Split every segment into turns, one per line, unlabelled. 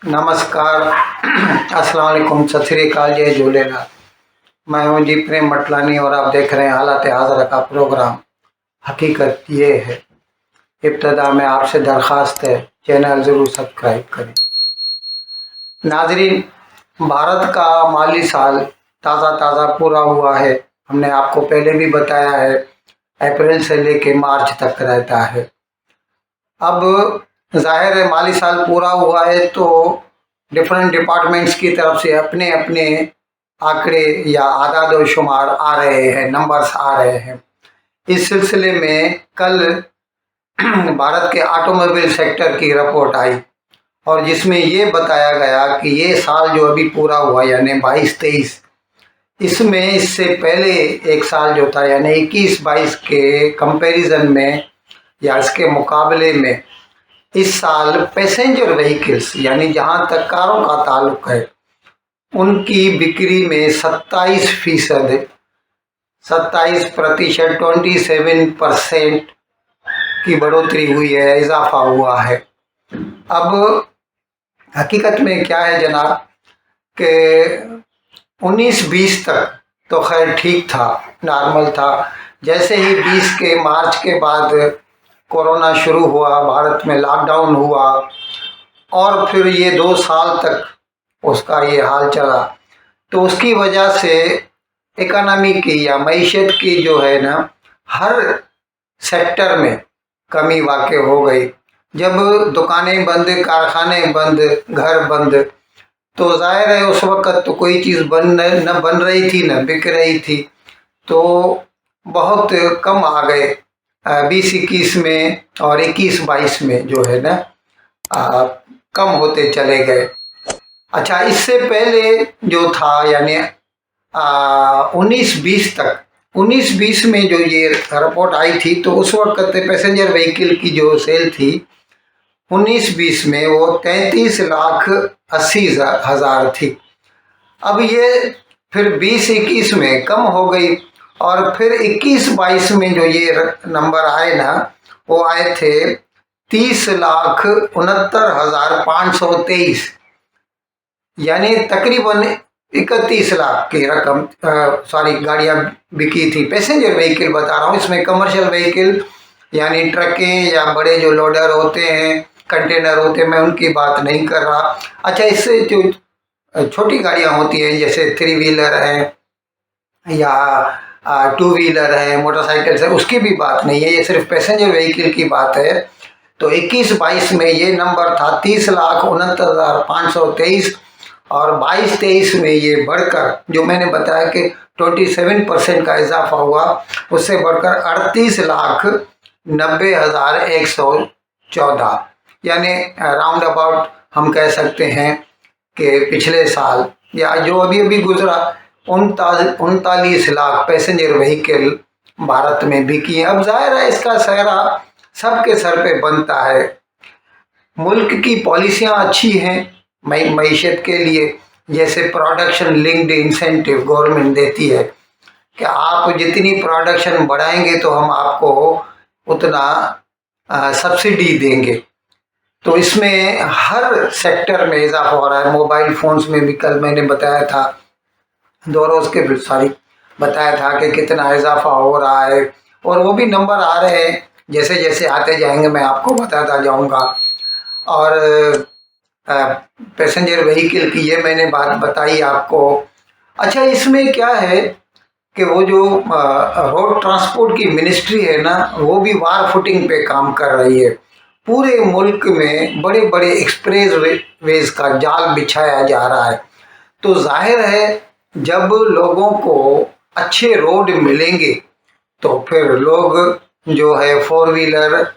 नमस्कार। अस्सलाम वालेकुम, सत श्री अकाल, जय झूलेलाल। मैं हूं जी प्रेम मटलानी और आप देख रहे हैं हालात हाज़रा का प्रोग्राम। हकीकत ये है, इब्तदा में आपसे दरख्वास्त है चैनल ज़रूर सब्सक्राइब करें। नाजरीन, भारत का माली साल ताज़ा पूरा हुआ है। हमने आपको पहले भी बताया है, अप्रैल से लेके मार्च तक रहता है। अब जाहिर है माली साल पूरा हुआ है तो डिफरेंट डिपार्टमेंट्स की तरफ से अपने अपने आंकड़े या आदाद व शुमार आ रहे हैं, नंबर्स आ रहे हैं। इस सिलसिले में कल भारत के ऑटोमोबाइल सेक्टर की रिपोर्ट आई और जिसमें ये बताया गया कि ये साल जो अभी पूरा हुआ यानी 22-23, इसमें इससे पहले एक साल जो था यानी 21-22 के कंपैरिजन में या इसके मुकाबले में इस साल पैसेंजर व्हीकल्स यानी जहां तक कारों का ताल्लुक है उनकी बिक्री में 27%, 27% की बढ़ोतरी हुई है, इजाफा हुआ है। अब हकीकत में क्या है जनाब कि 19-20 तक तो खैर ठीक था, नॉर्मल था। जैसे ही 20 के मार्च के बाद कोरोना शुरू हुआ, भारत में लॉकडाउन हुआ और फिर ये 2 साल तक उसका ये हाल चला, तो उसकी वजह से इकोनॉमी की या मईशत की जो है ना, हर सेक्टर में कमी वाक़ हो गई। जब दुकानें बंद, कारखाने बंद, घर बंद, तो जाहिर है उस वक़्त तो कोई चीज़ न बन रही थी न बिक रही थी, तो बहुत कम आ गए 20-21 में और 21-22 में जो है ना कम होते चले गए। अच्छा, इससे पहले जो था यानी 19-20 तक, 19-20 में जो ये रिपोर्ट आई थी तो उस वक्त पैसेंजर व्हीकल की जो सेल थी 19-20 में वो 33,80,000 थी। अब ये फिर 20-21 में कम हो गई और फिर 21-22 में जो ये नंबर आए ना, वो आए थे 30,69,523, यानी तकरीबन 31 लाख की रकम गाड़ियाँ बिकी थी। पैसेंजर व्हीकल बता रहा हूँ, इसमें कमर्शियल व्हीकल यानी ट्रकें या बड़े जो लोडर होते हैं, कंटेनर होते हैं, मैं उनकी बात नहीं कर रहा। अच्छा, इससे जो छोटी गाड़ियाँ होती हैं जैसे 3 व्हीलर है या 2 व्हीलर है, मोटरसाइकिल है, उसकी भी बात नहीं है, ये सिर्फ पैसेंजर व्हीकल की बात है। तो 21-22 में ये नंबर था 30,69,523 और 22-23 में ये बढ़कर जो मैंने बताया कि 27% का इजाफा हुआ, उससे बढ़कर 38,90,114, यानी राउंड अबाउट हम कह सकते हैं कि पिछले साल या जो अभी अभी गुजरा 39 लाख पैसेंजर व्हीकल भारत में बिकी हैं। अब जाहिर है इसका सहरा सबके सर पे बनता है। मुल्क की पॉलिसियां अच्छी हैं मईशत के लिए, जैसे प्रोडक्शन लिंक्ड इंसेंटिव गवर्नमेंट देती है कि आप जितनी प्रोडक्शन बढ़ाएंगे तो हम आपको उतना सब्सिडी देंगे। तो इसमें हर सेक्टर में इजाफा हो रहा है। मोबाइल फ़ोन्स में भी कल मैंने बताया था, 2 रोज़ के बताया था कि कितना इजाफा हो रहा है और वो भी नंबर आ रहे हैं, जैसे जैसे आते जाएंगे मैं आपको बताता जाऊंगा। और पैसेंजर व्हीकल की ये मैंने बात बताई आपको। अच्छा, इसमें क्या है कि वो जो रोड ट्रांसपोर्ट की मिनिस्ट्री है ना, वो भी वार फुटिंग पे काम कर रही है। पूरे मुल्क में बड़े बड़े एक्सप्रेस वेज का जाल बिछाया जा रहा है। तो जाहिर है जब लोगों को अच्छे रोड मिलेंगे तो फिर लोग जो है 4 व्हीलर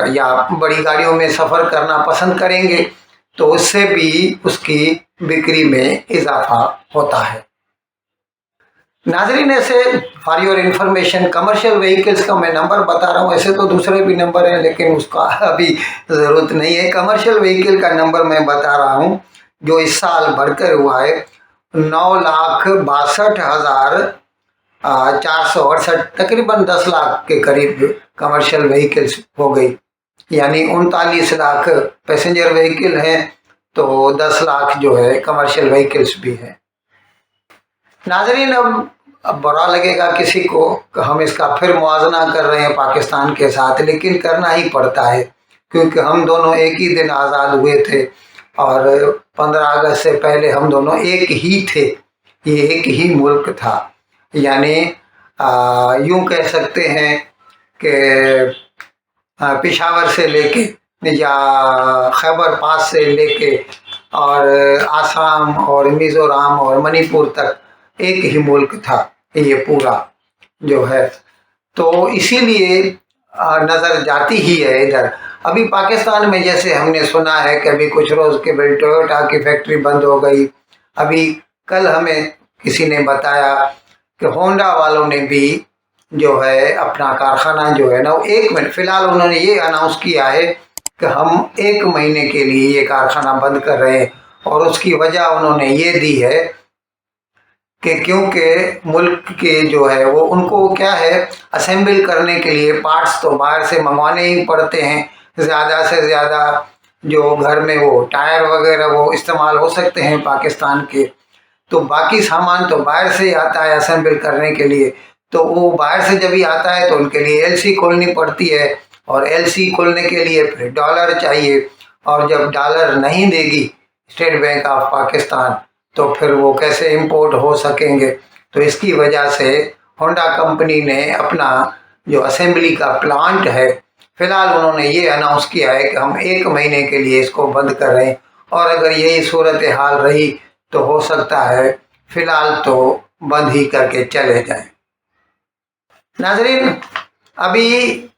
या बड़ी गाड़ियों में सफ़र करना पसंद करेंगे, तो उससे भी उसकी बिक्री में इजाफा होता है। नाजरीन, ऐसे for your information commercial vehicles का मैं नंबर बता रहा हूँ, ऐसे तो दूसरे भी नंबर हैं लेकिन उसका अभी ज़रूरत नहीं है। कमर्शियल व्हीकल का नंबर मैं बता रहा हूँ जो इस साल बढ़कर हुआ है 9,62,468, तकरीबन 10 लाख के करीब कमर्शियल व्हीकल्स हो गई, यानी 39 लाख पैसेंजर व्हीकल हैं तो 10 लाख जो है कमर्शियल व्हीकल्स भी हैं। नाजरीन, अब बुरा लगेगा किसी को कि हम इसका फिर मुआवजा कर रहे हैं पाकिस्तान के साथ, लेकिन करना ही पड़ता है क्योंकि हम दोनों एक ही दिन आज़ाद हुए थे और 15 अगस्त से पहले हम दोनों एक ही थे, ये एक ही मुल्क था। यानी यूं कह सकते हैं कि पेशावर से लेके या खैबर पास से लेके और आसाम और मिज़ोरम और मणिपुर तक एक ही मुल्क था ये पूरा जो है। तो इसीलिए नज़र जाती ही है इधर। अभी पाकिस्तान में जैसे हमने सुना है कि अभी कुछ रोज़ के बाद टोयोटा की फैक्ट्री बंद हो गई। अभी कल हमें किसी ने बताया कि होंडा वालों ने भी जो है अपना कारखाना जो है ना, वो 1 महीने फ़िलहाल उन्होंने ये अनाउंस किया है कि हम 1 महीने के लिए ये कारखाना बंद कर रहे हैं। और उसकी वजह उन्होंने ये दी है कि क्योंकि मुल्क के जो है वो उनको क्या है, असेंबल करने के लिए पार्ट्स तो बाहर से मंगवाने ही पड़ते हैं। ज़्यादा से ज़्यादा जो घर में वो टायर वगैरह वो इस्तेमाल हो सकते हैं पाकिस्तान के, तो बाकी सामान तो बाहर से ही आता है असेंबल करने के लिए। तो वो बाहर से जब ही आता है तो उनके लिए एलसी खोलनी पड़ती है और एलसी खोलने के लिए फिर डॉलर चाहिए, और जब डॉलर नहीं देगी स्टेट बैंक ऑफ पाकिस्तान तो फिर वो कैसे इंपोर्ट हो सकेंगे। तो इसकी वजह से होंडा कंपनी ने अपना जो असेंबली का प्लांट है, फिलहाल उन्होंने ये अनाउंस किया है कि हम 1 महीने के लिए इसको बंद कर रहे हैं। और अगर यही सूरत हाल रही तो हो सकता है फिलहाल तो बंद ही करके चले जाएं। नाजरीन, अभी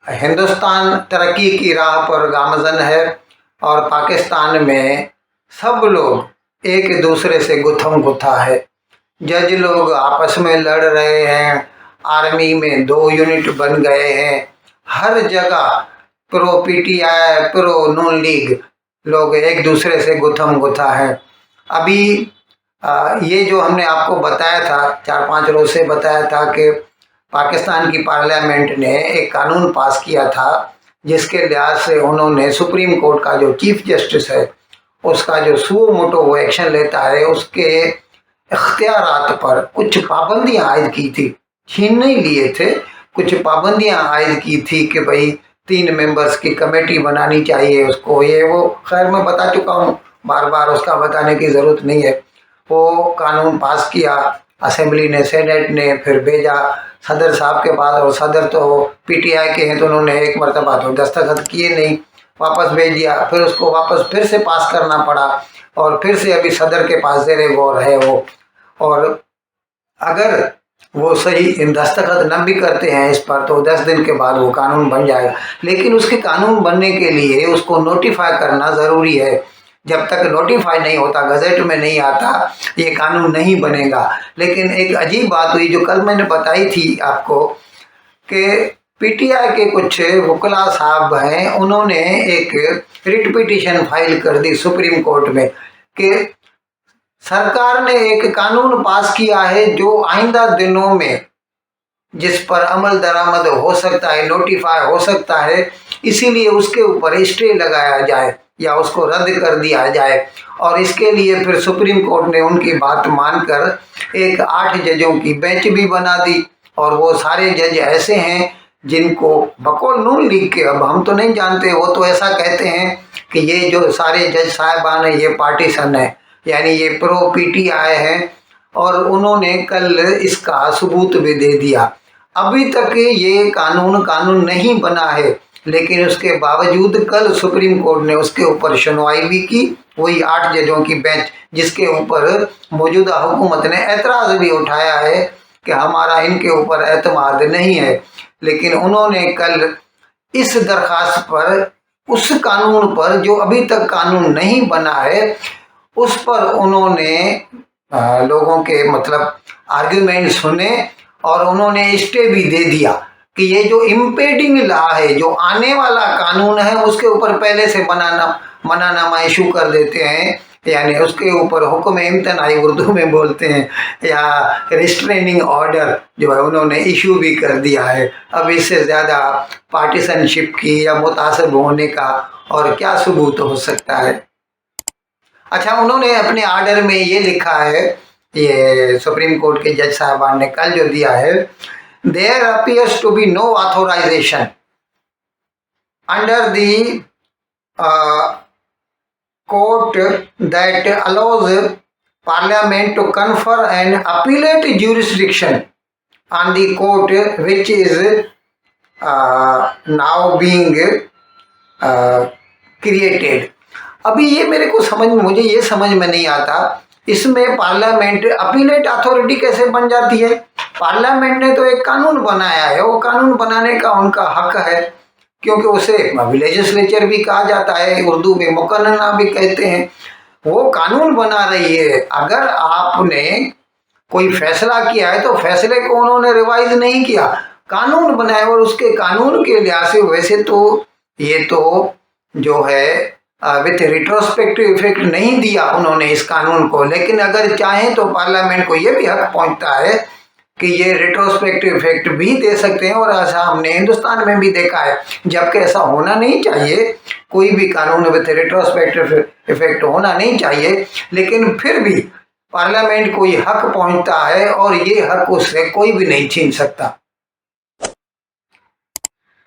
हिंदुस्तान तरक्की की राह पर गामज़न है और पाकिस्तान में सब लोग एक दूसरे से गुत्थम गुत्था है। जज लोग आपस में लड़ रहे हैं, आर्मी में 2 यूनिट बन गए हैं, हर जगह प्रो पीटीआई प्रो नून लीग लोग एक दूसरे से गुत्थम गुत्था है। अभी ये जो हमने आपको बताया था 4-5 रोज से बताया था कि पाकिस्तान की पार्लियामेंट ने एक कानून पास किया था जिसके लिहाज से उन्होंने सुप्रीम कोर्ट का जो चीफ जस्टिस है उसका जो सुओ मोटो वो एक्शन लेता है, उसके इख्तियारात पर कुछ पाबंदियां आयद की थी। छीन नहीं लिए थे, कुछ पाबंदियां आयद की थी कि भाई 3 मेंबर्स की कमेटी बनानी चाहिए उसको, ये वो खैर मैं बता चुका हूँ, बार बार उसका बताने की ज़रूरत नहीं है। वो कानून पास किया असेंबली ने, सेनेट ने फिर भेजा सदर साहब के पास, और सदर तो पीटीआई के हैं तो उन्होंने एक मरतबा तो दस्तखत किए नहीं, वापस भेज दिया। फिर उसको वापस फिर से पास करना पड़ा और फिर से अभी सदर के पास ज़ेरे गौर है वो। और अगर वो सही दस्तखत न भी करते हैं इस पर तो 10 दिन के बाद वो कानून बन जाएगा। लेकिन उसके कानून बनने के लिए उसको नोटिफाई करना ज़रूरी है। जब तक नोटिफाई नहीं होता, गज़ेट में नहीं आता, ये कानून नहीं बनेगा। लेकिन एक अजीब बात हुई जो कल मैंने बताई थी आपको कि पीटीआई के कुछ वकला साहब हैं, उन्होंने एक रिट पिटीशन फाइल कर दी सुप्रीम कोर्ट में कि सरकार ने एक कानून पास किया है जो आइंदा दिनों में जिस पर अमल दरामद हो सकता है, नोटिफाई हो सकता है, इसीलिए उसके ऊपर स्टे लगाया जाए या उसको रद्द कर दिया जाए। और इसके लिए फिर सुप्रीम कोर्ट ने उनकी बात मानकर एक 8 जजों की बेंच भी बना दी। और वो सारे जज ऐसे हैं जिनको बकौल नून लीग के, अब हम तो नहीं जानते, वो तो ऐसा कहते हैं कि ये जो सारे जज साहिबान हैं ये पार्टीशन है, यानी ये प्रो पीटीआई हैं। और उन्होंने कल इसका सबूत भी दे दिया। अभी तक ये कानून नहीं बना है, लेकिन उसके बावजूद कल सुप्रीम कोर्ट ने उसके ऊपर सुनवाई भी की, वही 8 जजों की बेंच, जिसके ऊपर मौजूदा हुकूमत ने एतराज़ भी उठाया है कि हमारा इनके ऊपर एतमाद नहीं है। लेकिन उन्होंने कल इस दरखास्त पर, उस कानून पर जो अभी तक कानून नहीं बना है, उस पर उन्होंने लोगों के मतलब आर्ग्यूमेंट सुने और उन्होंने स्टे भी दे दिया कि ये जो इम्पेडिंग लॉ है, जो आने वाला कानून है, उसके ऊपर पहले से मनानामा इशू कर देते हैं, यानी उसके ऊपर हुक्म इम्तनाई उर्दू में बोलते हैं, या रिस्ट्रेनिंग ऑर्डर जो है उन्होंने इशू भी कर दिया है। अब इससे ज़्यादा पार्टीशनशिप की या मुतासिब होने का और क्या सबूत हो सकता है। अच्छा, उन्होंने अपने आर्डर में ये लिखा है, ये सुप्रीम कोर्ट के जज साहबान ने कल जो दिया है, there appears to be no authorisation under the court that allows parliament to confer an appellate jurisdiction on the court which is now being created. अभी ये मुझे ये समझ में नहीं आता, इसमें पार्लियामेंट अपीलेट अथॉरिटी कैसे बन जाती है? पार्लियामेंट ने तो एक कानून बनाया है, वो कानून बनाने का उनका हक है, क्योंकि उसे लेजिस्लेचर भी कहा जाता है, उर्दू में मुकन्ना भी कहते हैं। वो कानून बना रही है। अगर आपने कोई फैसला किया है तो फैसले को उन्होंने रिवाइज नहीं किया, कानून बनाया, और उसके कानून के लिहाज से वैसे तो ये तो जो है विथ रिट्रोस्पेक्टिव इफेक्ट नहीं दिया उन्होंने इस कानून को, लेकिन अगर चाहें तो पार्लियामेंट को ये भी हक पहुंचता है कि ये रिट्रोस्पेक्टिव इफेक्ट भी दे सकते हैं, और ऐसा हमने हिंदुस्तान में भी देखा है, जबकि ऐसा होना नहीं चाहिए। कोई भी कानून विथ रिट्रोस्पेक्टिव इफेक्ट होना नहीं चाहिए, लेकिन फिर भी पार्लियामेंट को ये हक पहुंचता है और ये हक उससे कोई भी नहीं छीन सकता।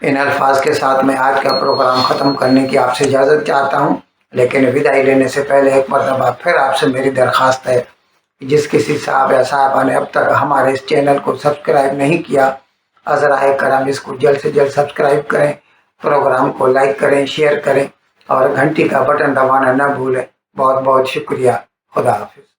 इन अल्फाज के साथ मैं आज का प्रोग्राम ख़त्म करने की आपसे इजाज़त चाहता हूँ, लेकिन विदाई लेने से पहले एक मरतबा फिर आपसे मेरी दरख्वास्त है, जिस किसी साहब या साहबा ने अब तक हमारे इस चैनल को सब्सक्राइब नहीं किया, अज़राए करम इसको जल्द से जल्द सब्सक्राइब करें, प्रोग्राम को लाइक करें, शेयर करें और घंटी का बटन दबाना न भूलें। बहुत बहुत शुक्रिया। खुदा हाफिज़।